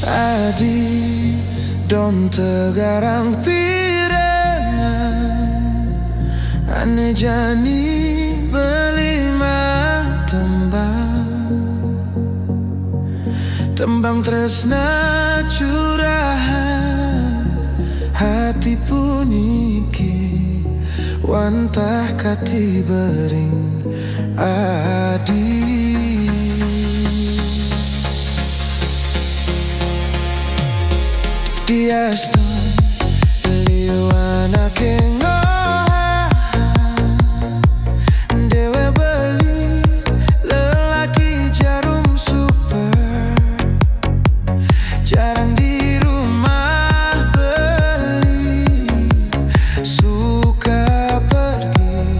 Adi don tegarang pirengan ane jani belima tembang tresna curahan hati puniki wantah kati bering adi. Diaston liwana kengoha dewe beli lelaki jarum super jarang di rumah beli suka pergi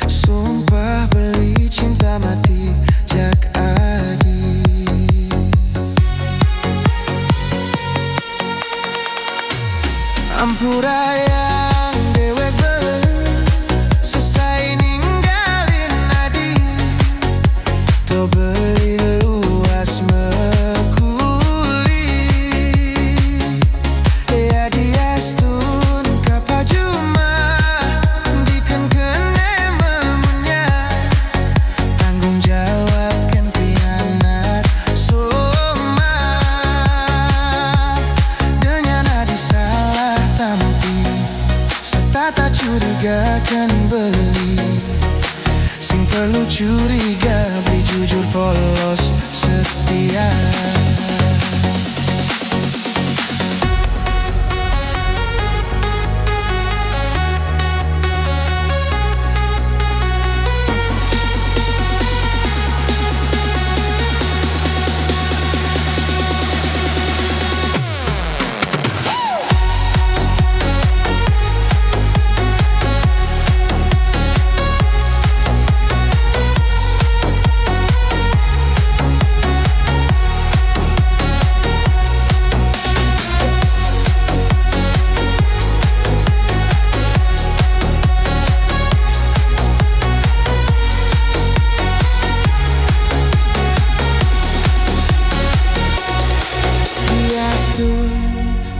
sumpah beli cinta mati jak adi. Ampura yang dewek beli selesai ninggalin adi to beli luas mekuli ya diastun kapajuma diken kene memunya tanggung jawab kan pianak soma dengan adi salah tampi setata curiga kan beli sing perlu curiga beli jujur polos setia.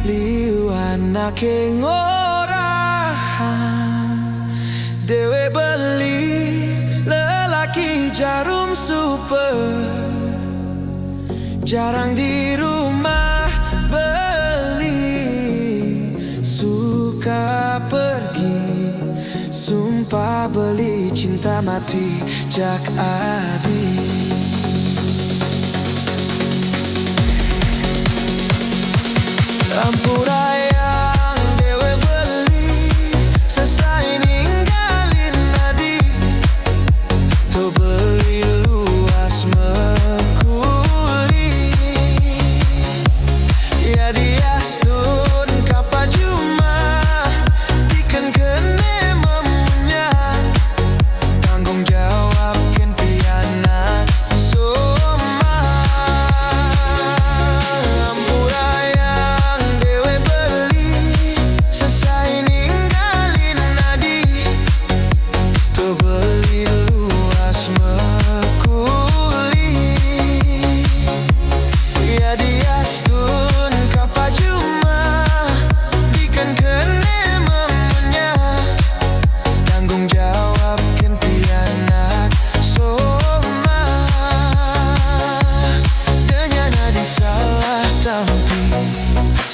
Liwanake ngorahan dewe beli lelaki jarum super jarang di rumah beli suka pergi sumpah beli cinta mati jak adi. Ampura yang dewe beli selesai ninggalin adi to beli luas mekuli ya diastun kapajuma diken kene memunya tanggung jawab kan pianak soma. Ampura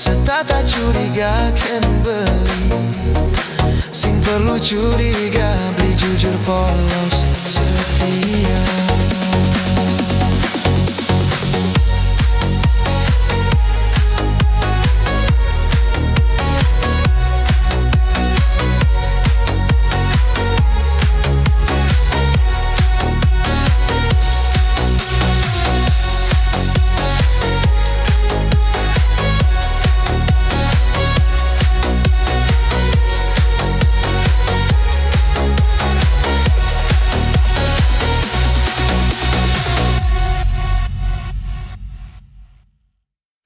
setata curiga kan beli sing perlu curiga beli jujur polos